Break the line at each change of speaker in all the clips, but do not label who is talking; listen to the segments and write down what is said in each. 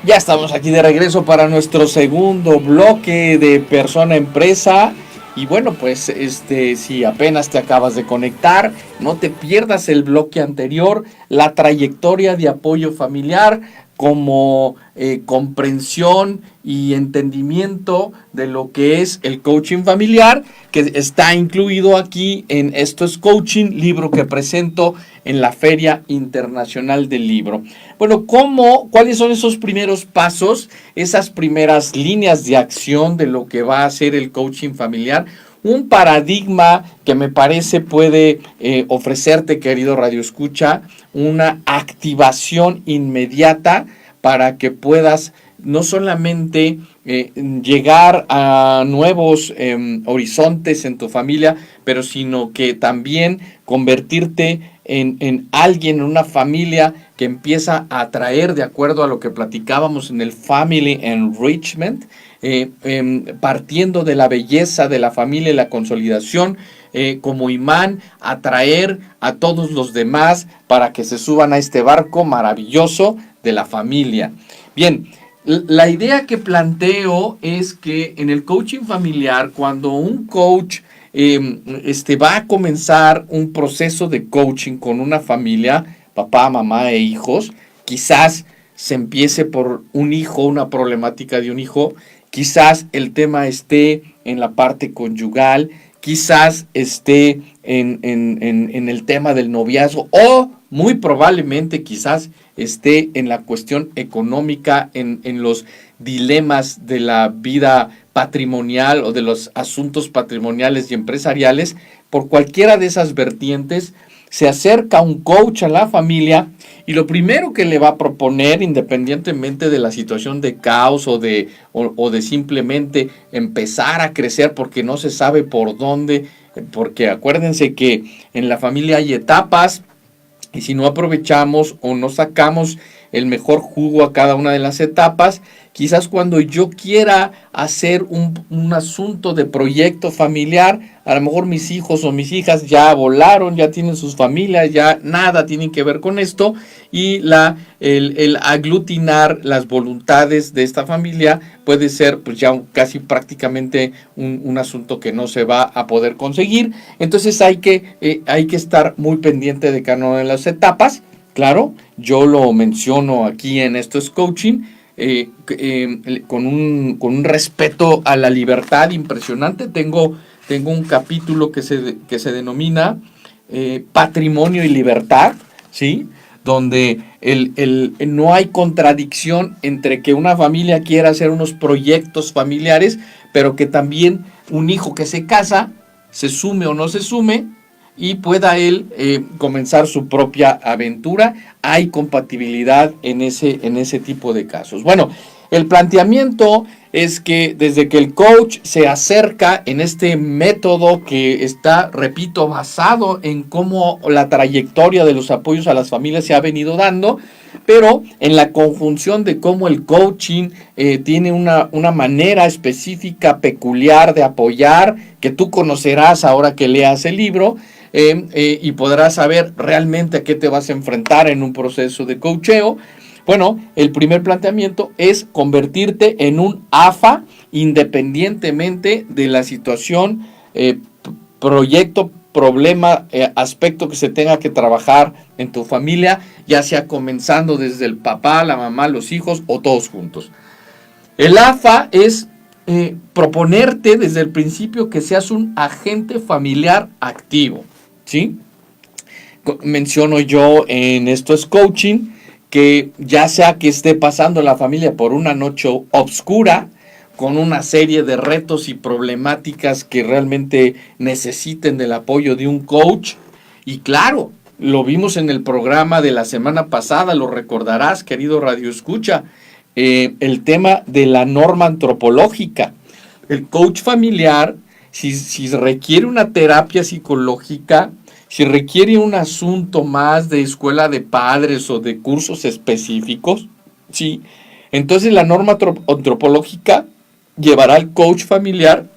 Ya estamos aquí de regreso para nuestro segundo bloque de Persona Empresa. Y bueno, pues si apenas te acabas de conectar, no te pierdas el bloque anterior, la trayectoria de apoyo familiar como comprensión y entendimiento de lo que es el coaching familiar, que está incluido aquí en Esto es Coaching, libro que presento en la Feria Internacional del Libro. Bueno, ¿cuáles son esos primeros pasos, esas primeras líneas de acción de lo que va a ser el coaching familiar? Un paradigma que me parece puede ofrecerte, querido Radio Escucha, una activación inmediata para que puedas no solamente llegar a nuevos horizontes en tu familia, pero sino que también convertirte en alguien, en una familia que empieza a atraer, de acuerdo a lo que platicábamos en el Family Enrichment, partiendo de la belleza de la familia y la consolidación, como imán, atraer a todos los demás para que se suban a este barco maravilloso de la familia. Bien, la idea que planteo es que en el coaching familiar, cuando un coach va a comenzar un proceso de coaching con una familia, papá, mamá e hijos, quizás se empiece por un hijo, una problemática de un hijo, quizás el tema esté en la parte conyugal, quizás esté en el tema del noviazgo o muy probablemente quizás esté en la cuestión económica, en los dilemas de la vida patrimonial o de los asuntos patrimoniales y empresariales. Por cualquiera de esas vertientes se acerca un coach a la familia y lo primero que le va a proponer, independientemente de la situación de caos o de simplemente empezar a crecer porque no se sabe por dónde, porque acuérdense que en la familia hay etapas, y si no aprovechamos o no sacamos el mejor jugo a cada una de las etapas, quizás cuando yo quiera hacer un asunto de proyecto familiar, a lo mejor mis hijos o mis hijas ya volaron, ya tienen sus familias, ya nada tienen que ver con esto, y el aglutinar las voluntades de esta familia puede ser pues ya casi prácticamente un asunto que no se va a poder conseguir. Entonces hay que estar muy pendiente de cada una de las etapas. Claro, yo lo menciono aquí en Esto es Coaching, con un respeto a la libertad impresionante. Tengo un capítulo que se denomina Patrimonio y Libertad, ¿sí? Donde no hay contradicción entre que una familia quiera hacer unos proyectos familiares, pero que también un hijo que se casa, se sume o no se sume, y pueda él comenzar su propia aventura. Hay compatibilidad en ese tipo de casos. Bueno, el planteamiento es que desde que el coach se acerca en este método que está, repito, basado en cómo la trayectoria de los apoyos a las familias se ha venido dando, pero en la conjunción de cómo el coaching tiene una manera específica, peculiar de apoyar, que tú conocerás ahora que leas el libro, y podrás saber realmente a qué te vas a enfrentar en un proceso de coacheo. Bueno, el primer planteamiento es convertirte en un AFA independientemente de la situación, proyecto, problema, aspecto que se tenga que trabajar en tu familia, ya sea comenzando desde el papá, la mamá, los hijos o todos juntos. El AFA es proponerte desde el principio que seas un agente familiar activo, ¿sí? Menciono yo en Esto es Coaching que ya sea que esté pasando la familia por una noche oscura, con una serie de retos y problemáticas que realmente necesiten del apoyo de un coach, y claro, lo vimos en el programa de la semana pasada, lo recordarás, querido Radio Escucha, el tema de la norma antropológica. El coach familiar, si requiere una terapia psicológica, si requiere un asunto más de escuela de padres o de cursos específicos, ¿sí? Entonces la norma antropológica llevará al coach familiar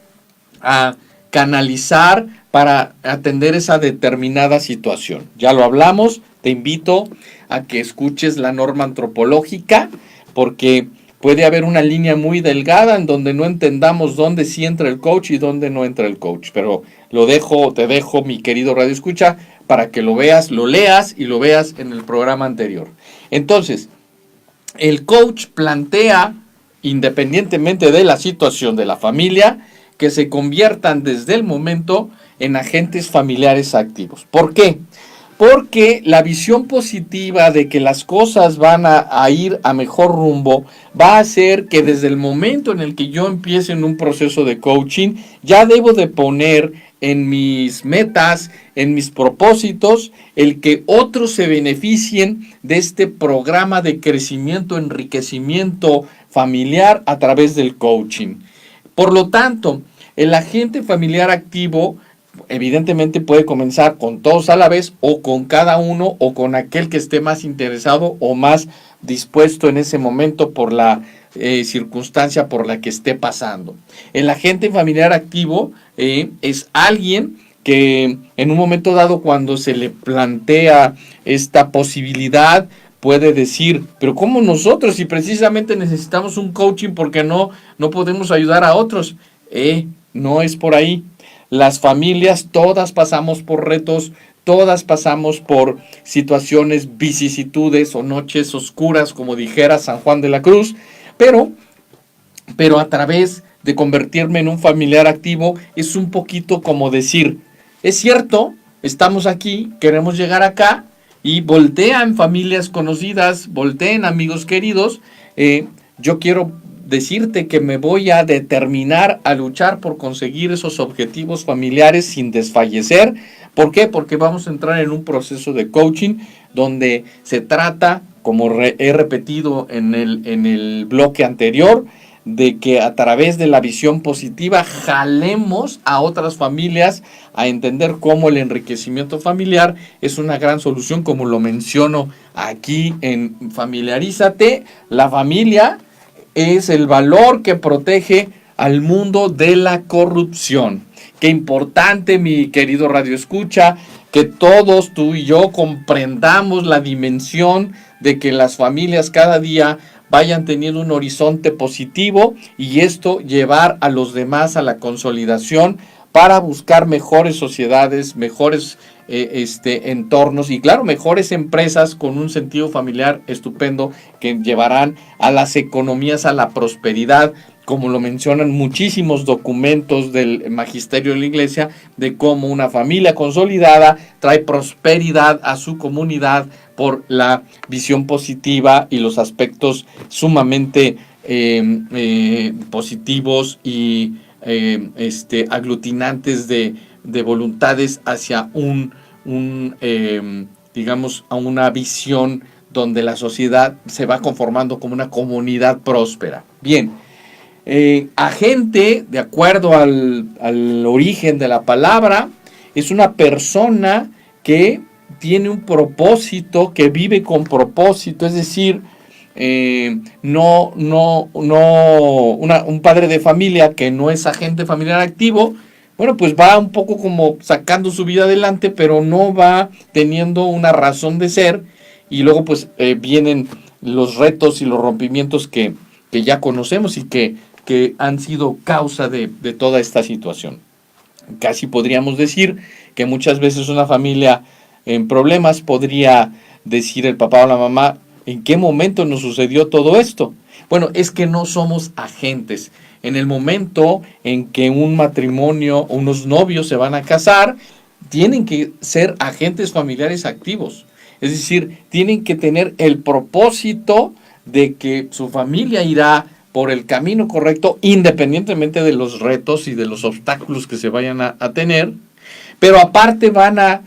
a canalizar para atender esa determinada situación. Ya lo hablamos, te invito a que escuches la norma antropológica porque puede haber una línea muy delgada en donde no entendamos dónde sí entra el coach y dónde no entra el coach. Pero te dejo, mi querido Radio Escucha, para que lo veas, lo leas y lo veas en el programa anterior. Entonces, el coach plantea, independientemente de la situación de la familia, que se conviertan desde el momento en agentes familiares activos. ¿Por qué? Porque la visión positiva de que las cosas van a ir a mejor rumbo va a hacer que desde el momento en el que yo empiece en un proceso de coaching, ya debo de poner en mis metas, en mis propósitos, el que otros se beneficien de este programa de crecimiento, enriquecimiento familiar a través del coaching. Por lo tanto, el agente familiar activo evidentemente puede comenzar con todos a la vez o con cada uno o con aquel que esté más interesado o más dispuesto en ese momento por la circunstancia por la que esté pasando. El agente familiar activo es alguien que en un momento dado, cuando se le plantea esta posibilidad, puede decir, pero ¿cómo nosotros, si precisamente necesitamos un coaching, porque no podemos ayudar a otros? No es por ahí. Las familias todas pasamos por retos, todas pasamos por situaciones, vicisitudes o noches oscuras, como dijera San Juan de la Cruz, pero a través de convertirme en un familiar activo es un poquito como decir, es cierto, estamos aquí, queremos llegar acá, y voltean familias conocidas, volteen amigos queridos, yo quiero decirte que me voy a determinar a luchar por conseguir esos objetivos familiares sin desfallecer. ¿Por qué? Porque vamos a entrar en un proceso de coaching donde se trata, como he repetido en el bloque anterior, de que a través de la visión positiva jalemos a otras familias a entender cómo el enriquecimiento familiar es una gran solución, como lo menciono aquí en Familiarízate. La familia es el valor que protege al mundo de la corrupción. Qué importante, mi querido Radio Escucha, que todos, tú y yo, comprendamos la dimensión de que las familias cada día vayan teniendo un horizonte positivo y esto llevar a los demás a la consolidación para buscar mejores sociedades, mejores entornos y claro, mejores empresas con un sentido familiar estupendo que llevarán a las economías a la prosperidad, como lo mencionan muchísimos documentos del magisterio de la iglesia, de cómo una familia consolidada trae prosperidad a su comunidad por la visión positiva y los aspectos sumamente positivos y aglutinantes de voluntades hacia digamos, a una visión donde la sociedad se va conformando como una comunidad próspera. Bien, agente, de acuerdo al origen de la palabra, es una persona que tiene un propósito, que vive con propósito, es decir, un padre de familia que no es agente familiar activo, bueno, pues va un poco como sacando su vida adelante, pero no va teniendo una razón de ser, y luego pues vienen los retos y los rompimientos que ya conocemos y que han sido causa de toda esta situación. Casi podríamos decir que muchas veces una familia en problemas podría decir el papá o la mamá, ¿en qué momento nos sucedió todo esto? Bueno, es que no somos agentes. En el momento en que un matrimonio, unos novios se van a casar, tienen que ser agentes familiares activos. Es decir, tienen que tener el propósito de que su familia irá por el camino correcto, independientemente de los retos y de los obstáculos que se vayan a tener, pero aparte van a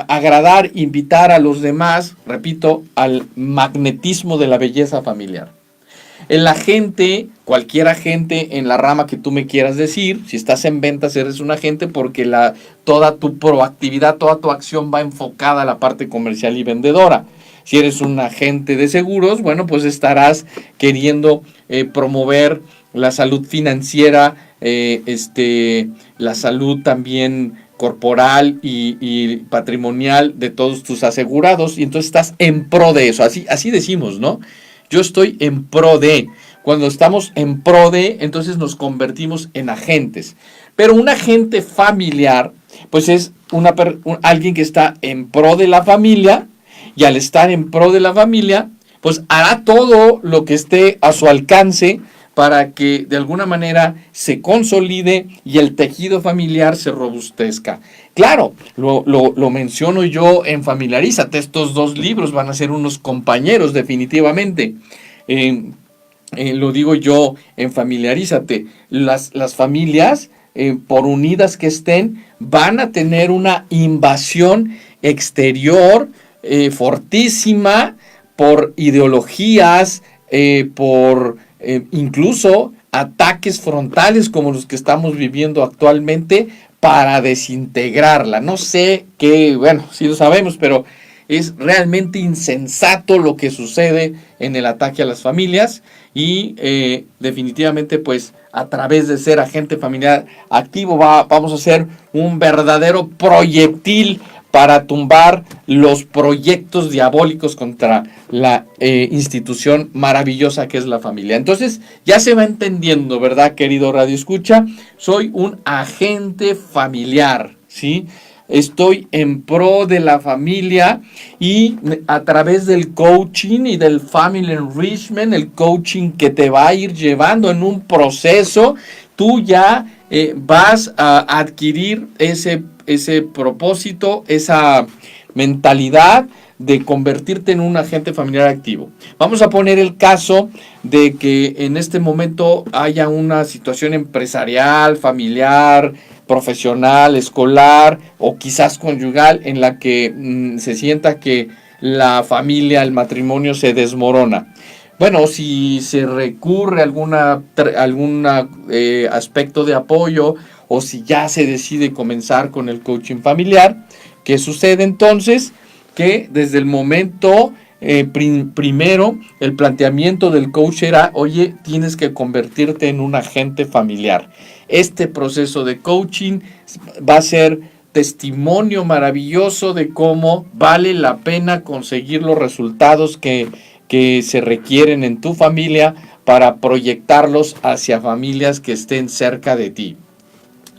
agradar, invitar a los demás, repito, al magnetismo de la belleza familiar. El agente, cualquier agente en la rama que tú me quieras decir, si estás en ventas eres un agente porque toda tu proactividad, toda tu acción va enfocada a la parte comercial y vendedora. Si eres un agente de seguros, bueno, pues estarás queriendo promover la salud financiera, la salud también corporal y patrimonial de todos tus asegurados, y entonces estás en pro de eso, así decimos, ¿no? yo estoy en pro de. Cuando estamos en pro de, entonces nos convertimos en agentes. Pero un agente familiar, pues es alguien que está en pro de la familia, y al estar en pro de la familia, pues hará todo lo que esté a su alcance para que de alguna manera se consolide y el tejido familiar se robustezca. Claro, lo menciono yo en Familiarízate. Estos dos libros van a ser unos compañeros definitivamente. Lo digo yo en Familiarízate. Las familias, por unidas que estén, van a tener una invasión exterior fortísima por ideologías, por incluso ataques frontales como los que estamos viviendo actualmente para desintegrarla. No sé qué, bueno, sí lo sabemos, pero es realmente insensato lo que sucede en el ataque a las familias y definitivamente pues a través de ser agente familiar activo vamos a ser un verdadero proyectil para tumbar los proyectos diabólicos contra la institución maravillosa que es la familia. Entonces, ya se va entendiendo, ¿verdad, querido Radio Escucha? Soy un agente familiar, ¿sí? Estoy en pro de la familia y a través del coaching y del Family Enrichment, el coaching que te va a ir llevando en un proceso, tú ya vas a adquirir ese propósito, esa mentalidad de convertirte en un agente familiar activo. Vamos a poner el caso de que en este momento haya una situación empresarial, familiar, profesional, escolar o quizás conyugal en la que se sienta que la familia, el matrimonio se desmorona. Bueno, si se recurre a algún aspecto de apoyo o si ya se decide comenzar con el coaching familiar, ¿qué sucede entonces? Que desde el momento primero el planteamiento del coach era, oye, tienes que convertirte en un agente familiar. Este proceso de coaching va a ser testimonio maravilloso de cómo vale la pena conseguir los resultados que se requieren en tu familia para proyectarlos hacia familias que estén cerca de ti.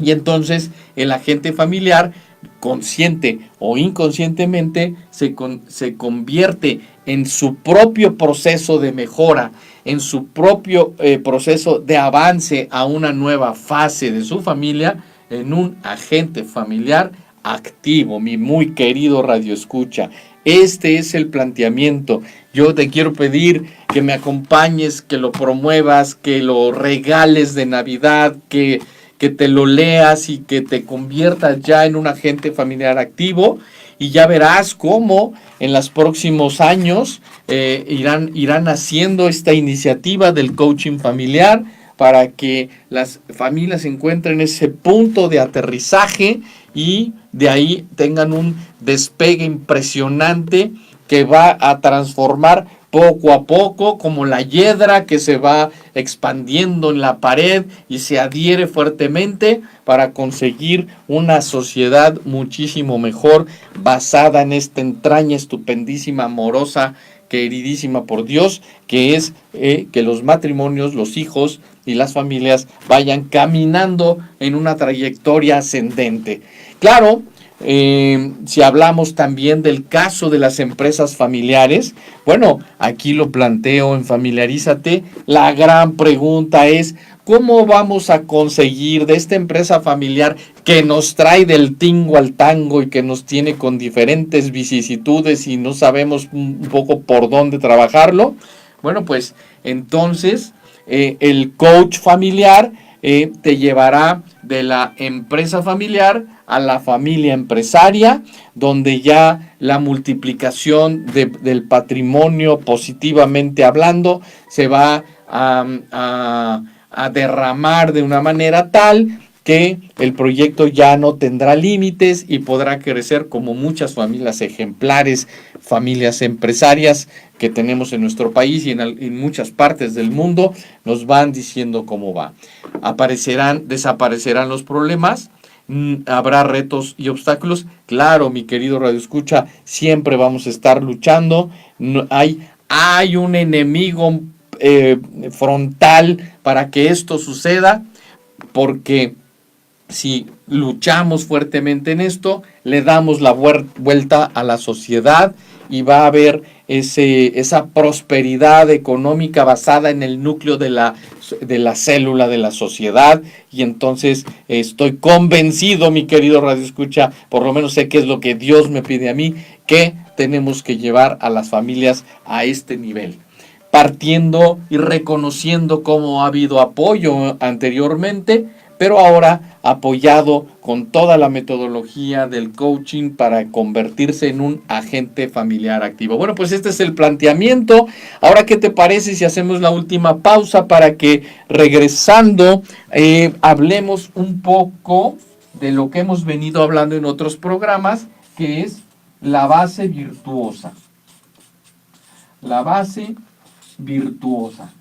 Y entonces el agente familiar, consciente o inconscientemente, se convierte en su propio proceso de mejora, en su propio proceso de avance a una nueva fase de su familia, en un agente familiar activo, mi muy querido Radio Escucha. Este es el planteamiento. Yo te quiero pedir que me acompañes, que lo promuevas, que lo regales de Navidad, que te lo leas y que te conviertas ya en un agente familiar activo, y ya verás cómo en los próximos años irán haciendo esta iniciativa del coaching familiar para que las familias encuentren ese punto de aterrizaje y de ahí tengan un despegue impresionante que va a transformar poco a poco, como la hiedra que se va expandiendo en la pared y se adhiere fuertemente para conseguir una sociedad muchísimo mejor, basada en esta entraña estupendísima, amorosa, queridísima por Dios, que es que los matrimonios, los hijos y las familias vayan caminando en una trayectoria ascendente. Claro, si hablamos también del caso de las empresas familiares, bueno, aquí lo planteo en Familiarízate. La gran pregunta es, ¿cómo vamos a conseguir de esta empresa familiar que nos trae del tingo al tango y que nos tiene con diferentes vicisitudes y no sabemos un poco por dónde trabajarlo? Bueno, pues entonces el coach familiar te llevará de la empresa familiar a la familia empresaria, donde ya la multiplicación del patrimonio, positivamente hablando, se va a derramar de una manera tal que el proyecto ya no tendrá límites y podrá crecer como muchas familias ejemplares, familias empresarias que tenemos en nuestro país y en muchas partes del mundo nos van diciendo cómo va. Desaparecerán los problemas, habrá retos y obstáculos. Claro, mi querido Radio Escucha, siempre vamos a estar luchando. No, hay hay un enemigo frontal para que esto suceda, porque si luchamos fuertemente en esto, le damos la vuelta a la sociedad y va a haber esa prosperidad económica basada en el núcleo de la célula de la sociedad. Y entonces estoy convencido, mi querido Radio Escucha, por lo menos sé que es lo que Dios me pide a mí, que tenemos que llevar a las familias a este nivel, partiendo y reconociendo cómo ha habido apoyo anteriormente, pero ahora apoyado con toda la metodología del coaching para convertirse en un agente familiar activo. Bueno, pues este es el planteamiento. Ahora, ¿qué te parece si hacemos la última pausa para que, regresando, hablemos un poco de lo que hemos venido hablando en otros programas, que es la base virtuosa? La base virtuosa.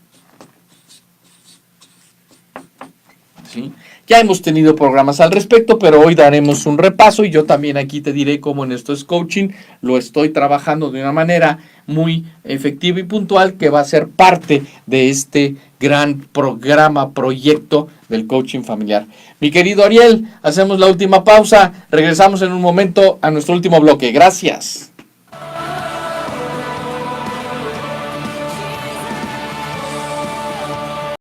¿Sí? Ya hemos tenido programas al respecto, pero hoy daremos un repaso y yo también aquí te diré cómo en esto es coaching lo estoy trabajando de una manera muy efectiva y puntual, que va a ser parte de este gran proyecto del coaching familiar. Mi querido Ariel, hacemos la última pausa, regresamos en un momento a nuestro último bloque. Gracias.